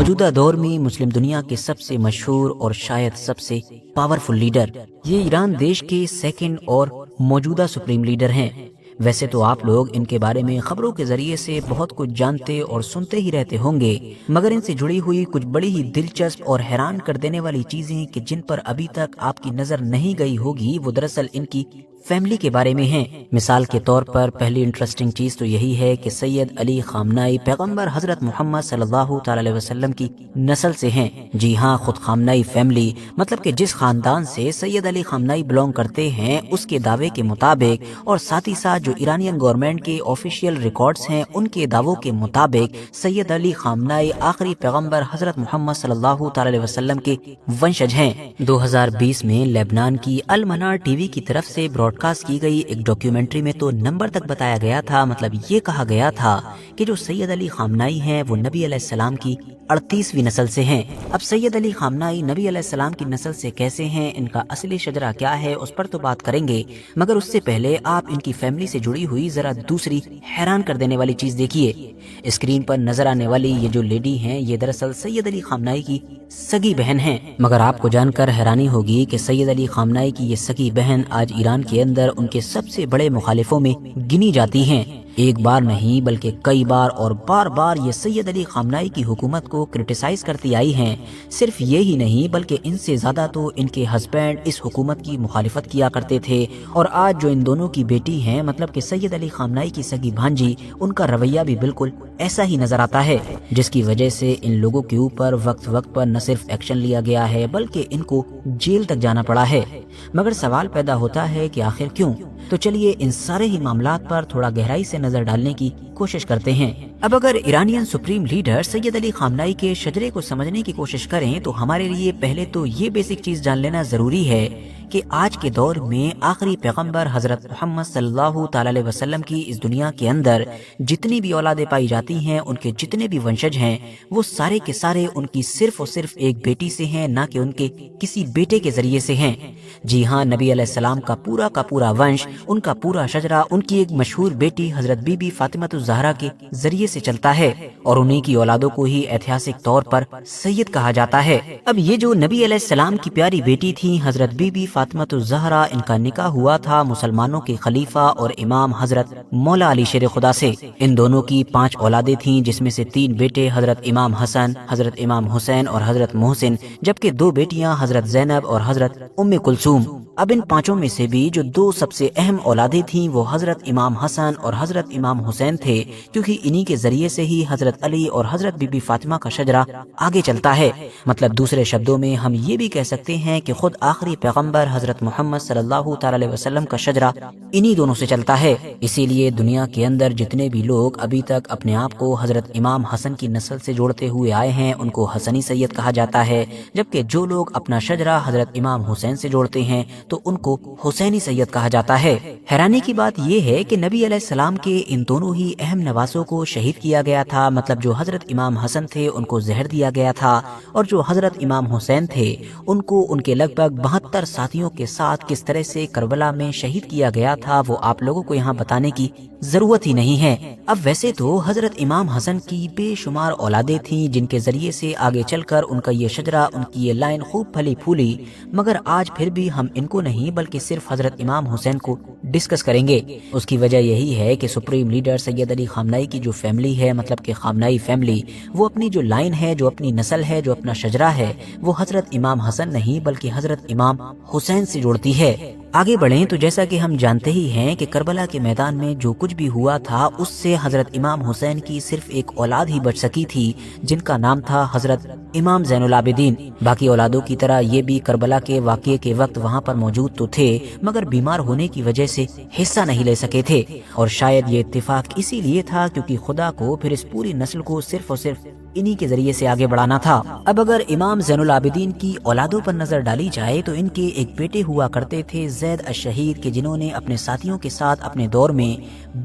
موجودہ دور میں مسلم دنیا کے سب سے مشہور اور شاید سب سے پاورفل لیڈر، یہ ایران دیش کے سیکنڈ اور موجودہ سپریم لیڈر ہیں۔ ویسے تو آپ لوگ ان کے بارے میں خبروں کے ذریعے سے بہت کچھ جانتے اور سنتے ہی رہتے ہوں گے، مگر ان سے جڑی ہوئی کچھ بڑی ہی دلچسپ اور حیران کر دینے والی چیزیں کہ جن پر ابھی تک آپ کی نظر نہیں گئی ہوگی، وہ دراصل ان کی فیملی کے بارے میں ہیں۔ مثال کے طور پر پہلی انٹرسٹنگ چیز تو یہی ہے کہ سید علی خامنائی پیغمبر حضرت محمد صلی اللہ تعالی علیہ وسلم کی نسل سے ہیں۔ جی ہاں، خود خامنائی فیملی، مطلب کہ جس خاندان سے سید علی خامنائی بلونگ کرتے ہیں، اس کے دعوے کے مطابق اور ساتھ ہی ساتھ جو ایرانین گورنمنٹ کے آفیشیل ریکارڈز ہیں ان کے دعووں کے مطابق سید علی خامنائی آخری پیغمبر حضرت محمد صلی اللہ تعالی علیہ وسلم کے ونشج ہیں۔ 2020 میں لبنان کی المنار ٹی وی کی طرف سے براڈ کاسٹ کی گئی ایک ڈاکیومنٹری میں تو نمبر تک بتایا گیا تھا، مطلب یہ کہا گیا تھا کہ جو سید علی خامنائی ہیں وہ نبی علیہ السلام کی 38ویں نسل سے ہیں۔ اب سید علی خامنائی نبی علیہ السلام کی نسل سے کیسے ہیں، ان کا اصلی شجرہ کیا ہے، اس پر تو بات کریں گے، مگر اس سے پہلے آپ ان کی فیملی سے جڑی ہوئی ذرا دوسری حیران کر دینے والی چیز دیکھیے۔ اسکرین پر نظر آنے والی یہ جو لیڈی ہیں، یہ دراصل سید علی خامنائی کی سگی بہن ہیں۔ مگر آپ کو جان کر حیرانی ہوگی کہ سید علی خامنائی کی یہ سگی بہن آج ایران کے اندر ان کے سب سے بڑے مخالفوں میں گنی جاتی ہیں۔ ایک بار نہیں بلکہ کئی بار اور بار بار یہ سید علی خامنائی کی حکومت کو کرٹیسائز کرتی آئی ہیں۔ صرف یہی نہیں بلکہ ان سے زیادہ تو ان کے ہسبینڈ اس حکومت کی مخالفت کیا کرتے تھے، اور آج جو ان دونوں کی بیٹی ہیں، مطلب کہ سید علی خامنائی کی سگی بھانجی، ان کا رویہ بھی بالکل ایسا ہی نظر آتا ہے، جس کی وجہ سے ان لوگوں کے اوپر وقت وقت پر نہ صرف ایکشن لیا گیا ہے بلکہ ان کو جیل تک جانا پڑا ہے۔ مگر سوال پیدا ہوتا ہے کہ آخر کیوں؟ تو چلیے ان سارے ہی معاملات پر تھوڑا گہرائی سے نظر ڈالنے کی کوشش کرتے ہیں۔ اب اگر ایرانین سپریم لیڈر سید علی خامنائی کے شجرے کو سمجھنے کی کوشش کریں تو ہمارے لیے پہلے تو یہ بیسک چیز جان لینا ضروری ہے کہ آج کے دور میں آخری پیغمبر حضرت محمد صلی اللہ تعالی علیہ وسلم کی اس دنیا کے اندر جتنی بھی اولادیں پائی جاتی ہیں، ان کے جتنے بھی ونشج ہیں، وہ سارے کے سارے ان کی صرف اور صرف ایک بیٹی سے ہیں، نہ کہ ان کے کسی بیٹے کے ذریعے سے ہیں۔ جی ہاں، نبی علیہ السلام کا پورا ونش، ان کا پورا شجرہ ان کی ایک مشہور بیٹی حضرت بی بی فاطمہ الزہرا کے ذریعے سے چلتا ہے، اور انہی کی اولادوں کو ہی ایتہاسک طور پر سید کہا جاتا ہے۔ اب یہ جو نبی علیہ السلام کی پیاری بیٹی تھی حضرت بی بی فاطمہ الزہرا، ان کا نکاح ہوا تھا مسلمانوں کے خلیفہ اور امام حضرت مولا علی شیر خدا سے۔ ان دونوں کی 5 اولادیں تھیں، جس میں سے 3 بیٹے حضرت امام حسن، حضرت امام حسین اور حضرت محسن، جبکہ 2 بیٹیاں حضرت زینب اور حضرت ام کلثوم۔ اب ان 5 میں سے بھی جو 2 سب سے اہم اولادیں تھیں وہ حضرت امام حسن اور حضرت امام حسین تھے، کیونکہ انہی کے ذریعے سے ہی حضرت علی اور حضرت بی بی فاطمہ کا شجرہ آگے چلتا ہے۔ مطلب دوسرے شبدوں میں ہم یہ بھی کہہ سکتے ہیں کہ خود آخری پیغمبر حضرت محمد صلی اللہ تعالی علیہ وسلم کا شجرہ انہی دونوں سے چلتا ہے۔ اسی لیے دنیا کے اندر جتنے بھی لوگ ابھی تک اپنے آپ کو حضرت امام حسن کی نسل سے جوڑتے ہوئے آئے ہیں، ان کو حسنی سید کہا جاتا ہے، جبکہ جو لوگ اپنا شجرہ حضرت امام حسین سے جوڑتے ہیں تو ان کو حسینی سید کہا جاتا ہے۔ حیرانی کی بات یہ ہے کہ نبی علیہ السلام کے ان دونوں ہی اہم نواسوں کو شہید کیا گیا تھا، مطلب جو حضرت امام حسن تھے ان کو زہر دیا گیا تھا، اور جو حضرت امام حسین تھے ان کو ان کے لگ بھگ 72 ساتھیوں کے ساتھ کس طرح سے کربلا میں شہید کیا گیا تھا وہ آپ لوگوں کو یہاں بتانے کی ضرورت ہی نہیں ہے۔ اب ویسے تو حضرت امام حسن کی بے شمار اولادیں تھیں جن کے ذریعے سے آگے چل کر ان کا یہ شجرہ، ان کی یہ لائن خوب پھلی پھولی، مگر آج پھر بھی ہم ان کو نہیں بلکہ صرف حضرت امام حسین کو ڈسکس کریں گے۔ اس کی وجہ یہی ہے کہ سپریم لیڈر سید علی خامنائی کی جو فیملی ہے، مطلب کہ خامنائی فیملی، وہ اپنی جو لائن ہے، جو اپنی نسل ہے، جو اپنا شجرہ ہے، وہ حضرت امام حسن نہیں بلکہ حضرت امام حسین سے جوڑتی ہے۔ آگے بڑھیں تو جیسا کہ ہم جانتے ہی ہیں کہ کربلا کے میدان میں جو کچھ بھی ہوا تھا اس سے حضرت امام حسین کی صرف ایک اولاد ہی بچ سکی تھی، جن کا نام تھا حضرت امام زین العابدین۔ باقی اولادوں کی طرح یہ بھی کربلا کے واقعے کے وقت وہاں پر موجود تو تھے، مگر بیمار ہونے کی وجہ سے حصہ نہیں لے سکے تھے، اور شاید یہ اتفاق اسی لیے تھا کیونکہ خدا کو پھر اس پوری نسل کو صرف اور صرف انہی کے ذریعے سے آگے بڑھانا تھا۔ اب اگر امام زین العابدین کی اولادوں پر نظر ڈالی جائے تو ان کے ایک بیٹے ہوا کرتے تھے زید الشہید، کے جنہوں نے اپنے ساتھیوں کے ساتھ اپنے دور میں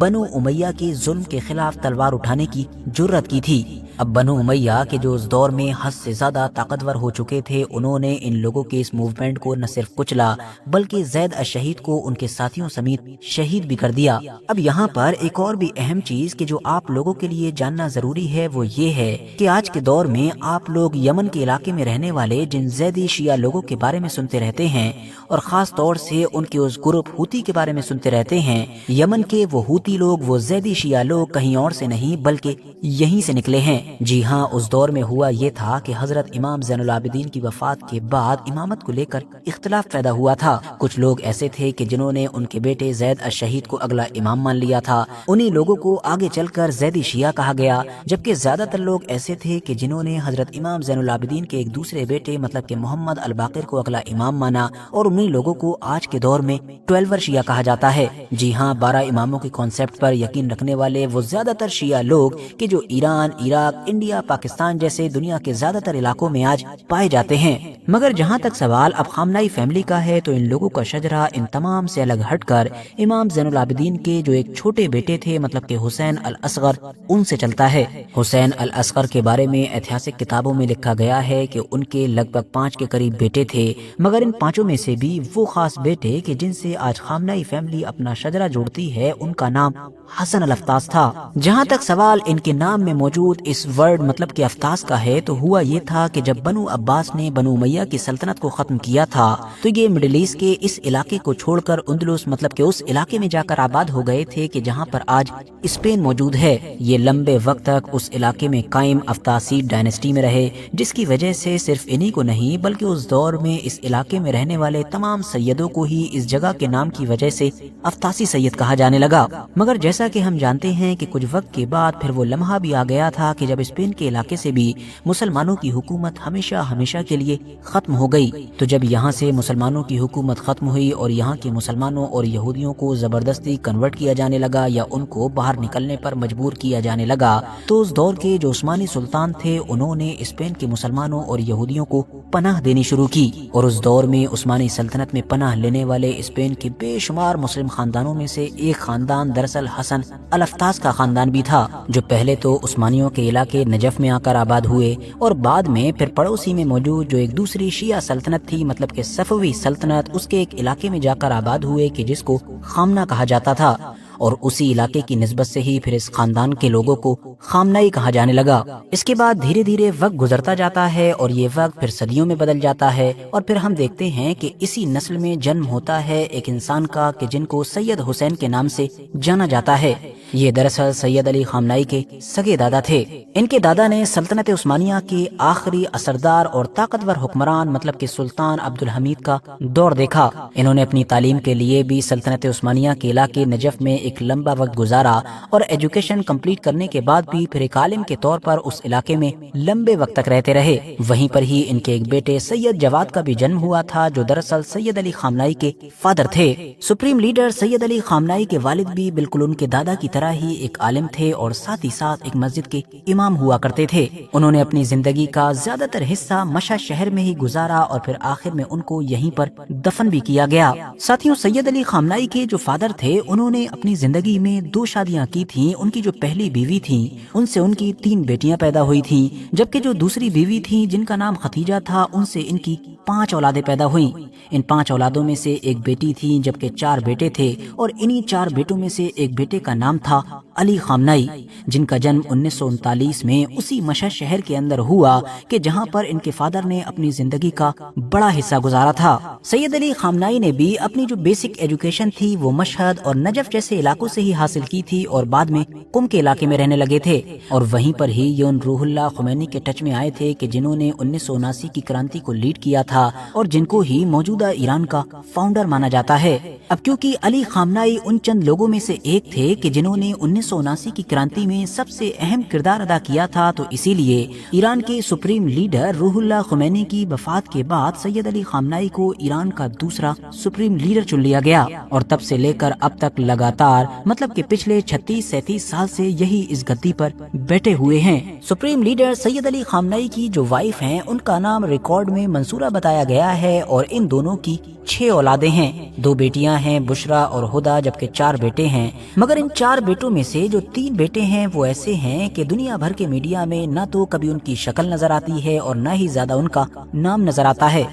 بنو امیہ کے ظلم کے خلاف تلوار اٹھانے کی جرت کی تھی۔ अब बनु उमैया के जो उस दौर में हद से ज्यादा ताकतवर हो चुके थे, उन्होंने इन लोगों के इस मूवमेंट को न सिर्फ कुचला बल्कि ज़ैद अश-शहीद को उनके साथियों समेत शहीद भी कर दिया। अब यहाँ पर एक और भी अहम चीज कि जो आप लोगों के लिए जानना जरूरी है वो ये है कि आज के दौर में आप लोग यमन के इलाके में रहने वाले जिन ज़ैदी शिया लोगों के बारे में सुनते रहते हैं और खास तौर से उनके उस ग्रुप हूती के बारे में सुनते रहते हैं, यमन के वो हूती लोग, वो ज़ैदी शिया लोग कहीं और से नहीं बल्कि यहीं से निकले हैं। जी हाँ, उस दौर में हुआ ये था कि हजरत इमाम ज़ैनुल आबिदीन की वफात के बाद इमामत को लेकर इख्तिलाफ पैदा हुआ था। कुछ लोग ऐसे थे कि जिन्होंने उनके बेटे ज़ैद अश-शहीद को अगला इमाम मान लिया था, उन्हीं लोगों को आगे चलकर ज़ैदी शिया कहा गया, जबकि ज्यादातर लोग ऐसे थे कि जिन्होंने हजरत इमाम ज़ैनुल आबिदीन के एक दूसरे बेटे मतलब कि मोहम्मद अल बाकिर को अगला इमाम माना, और उन्हीं लोगों को आज के दौर में 12 शिया कहा जाता है। जी हाँ, 12 इमामों के कॉन्सेप्ट पर यकीन रखने वाले वो ज्यादातर शिया लोग कि जो ईरान, इराक, इंडिया, पाकिस्तान जैसे दुनिया के ज्यादातर इलाकों में आज पाए जाते हैं। मगर जहाँ तक सवाल अब खामनाई फैमिली का है, तो इन लोगों का शजरा इन तमाम से अलग हटकर इमाम ज़ैनुल आबिदीन के जो एक छोटे बेटे थे मतलब कि हुसैन अल असगर, उनसे चलता है। हुसैन अल असगर के बारे में ऐतिहासिक किताबों में लिखा गया है कि उनके लगभग 5 के करीब बेटे थे, मगर इन 5 में से भी वो खास बेटे कि जिनसे आज खामनाई फैमिली अपना शजरा जोड़ती है, उनका नाम हसन अल अफ्तास था। जहाँ तक सवाल इनके नाम में मौजूद इस वर्ड मतलब कि अफ्तास का है, तो हुआ ये था कि जब बनु अब्बास ने बनु उमैया की सल्तनत को खत्म किया था, तो ये मिडिल ईस्ट के इस इलाके को छोड़कर उंदलुस मतलब कि उस इलाके में जाकर आबाद हो गए थे कि जहाँ पर आज स्पेन मौजूद है। ये लंबे वक्त तक उस इलाके में कायम अफ्तासी डायनेस्टी में रहे, जिसकी वजह से सिर्फ इन्हीं को नहीं बल्कि उस दौर में इस इलाके में रहने वाले तमाम सैयदों को ही इस जगह के नाम की वजह से अफ्तासी सैयद कहा जाने लगा। मगर जैसा कि हम जानते हैं कि कुछ वक्त के बाद फिर वो लम्हा भी आ गया था कि जब स्पेन के इलाके से भी मुसलमानों की हुकूमत हमेशा हमेशा के लिए खत्म हो गई। तो जब यहाँ से मुसलमानों की हुकूमत खत्म हुई और यहाँ के मुसलमानों और यहूदियों को जबरदस्ती कन्वर्ट किया जाने लगा या उनको बाहर निकलने पर मजबूर किया जाने लगा, तो उस दौर के जो उस्मानी सुल्तान थे उन्होंने स्पेन के मुसलमानों और यहूदियों को पनाह देनी शुरू की। और उस दौर में उस्मानी सल्तनत में पनाह लेने वाले स्पेन के बेशुमार मुस्लिम खानदानों में से एक खानदान दरअसल हसन अल अफ्तास का खानदान भी था, जो पहले तो उस्मानियों के इलाके नजफ में आकर आबाद हुए और बाद में फिर पड़ोसी में मौजूद जो एक दूसरी शिया सल्तनत थी मतलब कि सफवी सल्तनत, उसके एक इलाके में जाकर आबाद हुए कि जिसको खामना कहा जाता था। और उसी इलाके की निस्बत से ही फिर इस खानदान के लोगों को खामनाई कहा जाने लगा। इसके बाद धीरे धीरे वक्त गुजरता जाता है और ये वक्त फिर सदियों में बदल जाता है और फिर हम देखते हैं कि इसी नस्ल में जन्म होता है एक इंसान का कि जिनको सैयद हुसैन के नाम से जाना जाता है। ये दरअसल सैयद अली खामनाई के सगे दादा थे। इनके दादा ने सल्तनत उस्मानिया के आखिरी असरदार और ताकतवर हुक्मरान मतलब कि सुल्तान अब्दुल हमीद का दौर देखा। इन्होंने अपनी तालीम के लिए भी सल्तनत उस्मानिया के इलाके नजफ में एक लंबा वक्त गुजारा और एजुकेशन कंप्लीट करने के बाद भी फिर एक आलिम के तौर पर उस इलाके में लंबे वक्त तक रहते रहे। वहीं पर ही इनके एक बेटे सैयद जवाद का भी जन्म हुआ था, जो दरअसल सैयद अली खामनाई के फादर थे। सुप्रीम लीडर सैयद अली खामनाई के वालिद भी बिल्कुल उनके दादा की तरह ही एक आलिम थे और साथ ही साथ एक मस्जिद के इमाम हुआ करते थे। उन्होंने अपनी जिंदगी का ज्यादातर हिस्सा मशहद शहर में ही गुजारा और फिर आखिर में उनको यहीं पर दफन भी किया गया। साथियों, सैयद अली खामनाई के जो फादर थे उन्होंने अपनी जिंदगी में 2 शादियां की थी। उनकी जो पहली बीवी थी उनसे उनकी 3 बेटियां पैदा हुई थी, जबकि जो दूसरी बीवी थी जिनका नाम खतीजा था उनसे इनकी 5 औलादें पैदा हुई। इन 5 औलादों में से एक बेटी थी जबकि 4 बेटे थे और इन्हीं 4 बेटों में से एक बेटे का नाम था अली खामनाई, जिनका जन्म 1939 में उसी मशहद शहर के अंदर हुआ कि जहां पर इनके फादर ने अपनी जिंदगी का बड़ा हिस्सा गुजारा था। सैयद अली खामनाई ने भी अपनी जो बेसिक एजुकेशन थी वो मशहद और नजफ जैसे इलाकों से ही हासिल की थी और बाद में कुम के इलाके में रहने लगे थे। और वहीं पर ही ये उन रूहुल्लाह खुमैनी के टच में आए थे कि जिन्होंने 1979 की क्रांति को लीड किया था और जिनको ही मौजूदा ईरान का फाउंडर माना जाता है। अब क्योंकि अली खामनाई उन चंद लोगों में से एक थे कि जिन्होंने 1979 की क्रांति में सबसे अहम किरदार अदा किया था, तो इसीलिए ईरान के सुप्रीम लीडर रूहुल्लाह खुमैनी की वफात के बाद सैयद अली खामनाई को ईरान का दूसरा सुप्रीम लीडर चुन लिया गया। और तब से लेकर अब तक लगातार मतलब कि पिछले 36-37 साल से यही इस गद्दी पर बैठे हुए हैं। सुप्रीम लीडर सैयद अली खामनाई की जो वाइफ हैं उनका नाम रिकॉर्ड में मंसूरा बताया गया है और इन दोनों की 6 औलादें हैं। 2 बेटियां हैं बुशरा और हुदा, जबकि 4 बेटे हैं। मगर इन 4 बेटों में से से जो 3 बेटे हैं वो ऐसे हैं कि दुनिया भर के मीडिया में ना तो कभी उनकी शक्ल नजर आती है और ना ही ज्यादा उनका नाम नजर आता है,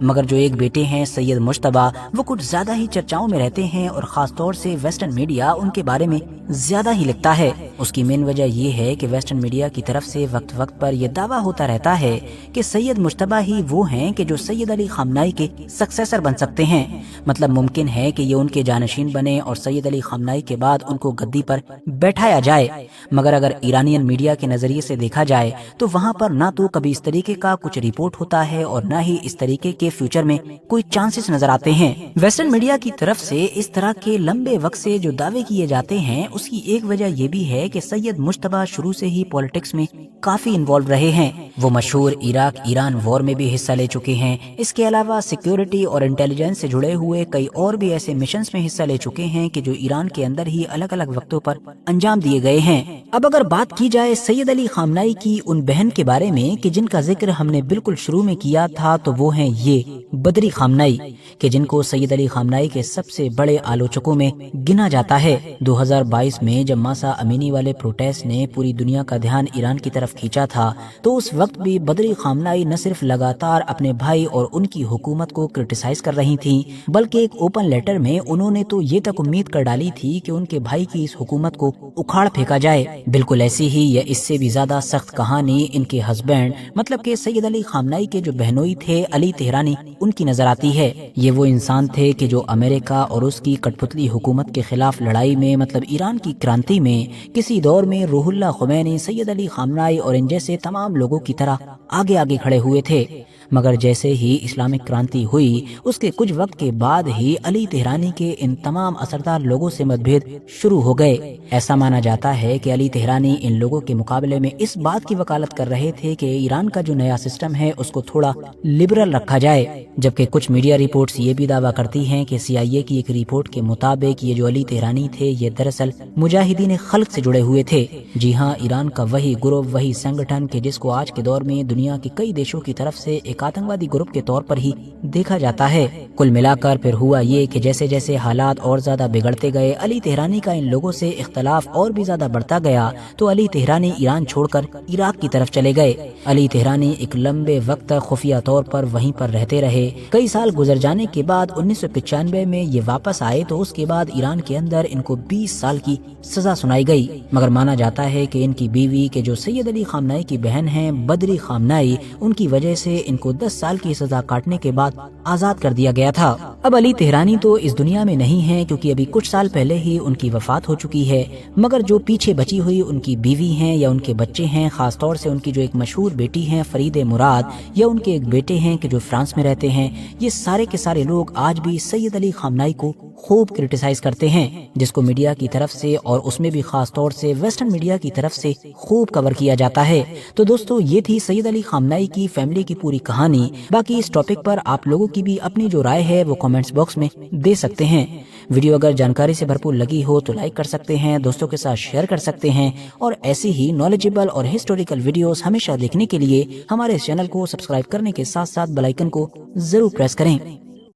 मगर जो एक बेटे हैं सैयद मुश्तबा, वो कुछ ज्यादा ही चर्चाओं में रहते हैं और खास तौर से वेस्टर्न मीडिया उनके बारे में ज्यादा ही लिखता है। उसकी मेन वजह ये है कि वेस्टर्न मीडिया की तरफ से वक्त वक्त पर यह दावा होता रहता है कि सैयद मुश्तबा ही वो हैं कि जो सैयद अली खामनाई के सक्सेसर बन सकते हैं। मतलब मुमकिन है कि ये उनके जानशीन बने और सैयद अली खामनाई के बाद उनको गद्दी पर बैठाया जाए। मगर अगर ईरानियन मीडिया के नजरिए से देखा जाए तो वहाँ पर ना तो कभी इस तरीके का कुछ रिपोर्ट होता है और ना ही इस तरीके के फ्यूचर में कोई चांसेस नजर आते हैं। वेस्टर्न मीडिया की तरफ से इस तरह के लंबे वक्त से जो दावे किए जाते हैं उसकी एक वजह यह भी है कि सैयद मुश्तबा शुरू से ही पॉलिटिक्स में काफी इन्वॉल्व रहे हैं। वो मशहूर इराक ईरान वॉर में भी हिस्सा ले चुके हैं। इसके अलावा सिक्योरिटी और इंटेलिजेंस से जुड़े हुए कई और भी ऐसे मिशंस में हिस्सा ले चुके हैं कि जो ईरान के अंदर ही अलग अलग वक्तों पर अंजाम दिए गए हैं। अब अगर बात की जाए सैयद अली खामनाई की उन बहन के बारे में कि जिनका जिक्र हमने बिल्कुल शुरू में किया था, तो वो हैं ये बदरी खामनाई, कि जिनको सैयद अली खामनाई के सबसे बड़े आलोचकों में गिना जाता है। 2022 में जब मासा अमीनी वाले प्रोटेस्ट ने पूरी दुनिया का ध्यान ईरान की तरफ खींचा था, तो उस वक्त भी बदरी खामनाई न सिर्फ लगातार अपने भाई और उनकी हुकूमत को क्रिटिसाइज कर रही थी, बल्कि एक ओपन लेटर में उन्होंने तो ये तक उम्मीद कर डाली थी कि उनके भाई की इस हुकूमत को उखाड़ फेंका जाए। बिल्कुल ऐसी ही या इससे भी ज्यादा सख्त कहानी इनके हस्बैंड मतलब के सैयद अली खामनाई के जो बहनोई थे अली तेहरानी, उनकी नजर आती है। ये वो इंसान थे कि जो अमेरिका और उसकी कठपुतली हुकूमत के खिलाफ लड़ाई में मतलब ईरान की क्रांति में किसी दौर में रूहुल्लाह खुमैनी, सैयद अली खामनाई और इन जैसे तमाम लोगों की तरह आगे आगे खड़े हुए थे। मगर जैसे ही इस्लामिक क्रांति हुई उसके कुछ वक्त के बाद ही अली तेहरानी के इन तमाम असरदार लोगों से मतभेद शुरू हो गए। ऐसा माना जाता है कि अली तेहरानी इन लोगों के मुकाबले में इस बात की वकालत कर रहे थे कि ईरान का जो नया सिस्टम है उसको थोड़ा लिबरल रखा जाए, जबकि कुछ मीडिया रिपोर्ट्स ये भी दावा करती हैं कि CIA की एक रिपोर्ट के मुताबिक ये जो अली तेहरानी थे ये दरअसल मुजाहिदीन खल्क से जुड़े हुए थे। जी हाँ, ईरान का वही ग्रुप, वही संगठन के जिसको आज के दौर में दुनिया के कई देशों की तरफ से एक आतंकवादी ग्रुप के तौर पर ही देखा जाता है। कुल मिलाकर फिर हुआ ये कि जैसे जैसे हालात और ज्यादा बिगड़ते गए, अली तेहरानी का इन लोगों से इख्तलाफ और भी ज्यादा बढ़ता गया, तो अली तेहरानी ईरान छोड़कर इराक की तरफ चले गए। अली तेहरानी एक लंबे वक्त तक खुफिया तौर पर वहीं पर रहते रहे। कई साल गुजर जाने के बाद 1995 में ये वापस आए, तो उसके बाद ईरान के अंदर इनको 20 साल की सजा सुनाई गई। मगर माना जाता है कि इनकी बीवी के जो सैयद अली खामनाई की बहन है बदरी खामनाई, उनकी वजह से इनको 10 साल की सजा काटने के बाद आजाद कर दिया गया था। अब अली तेहरानी तो इस दुनिया में नहीं है क्योंकि अभी कुछ साल पहले ही उनकी वफात हो चुकी है, मगर जो पीछे बची हुई उनकी बीवी हैं या उनके बच्चे हैं, खास तौर से उनकी जो एक मशहूर बेटी हैं फरीदे मुराद या उनके एक बेटे हैं कि जो फ्रांस में रहते हैं, ये सारे के सारे लोग आज भी सैयद अली खामनाई को खूब क्रिटिसाइज करते हैं, जिसको मीडिया की तरफ से और उसमें भी खास तौर से वेस्टर्न मीडिया की तरफ से खूब कवर किया जाता है। तो दोस्तों, ये थी सैयद अली खामनाई की फैमिली की पूरी कहानी। बाकी इस टॉपिक पर आप लोगों की भी अपनी जो राय है वो कमेंट्स बॉक्स में दे सकते हैं। वीडियो अगर जानकारी से भरपूर लगी हो तो लाइक कर सकते हैं, दोस्तों के साथ शेयर कर सकते हैं, और ऐसी ही नॉलेजेबल और हिस्टोरिकल वीडियोस हमेशा देखने के लिए हमारे चैनल को सब्सक्राइब करने के साथ साथ बेल आइकन को जरूर प्रेस करें।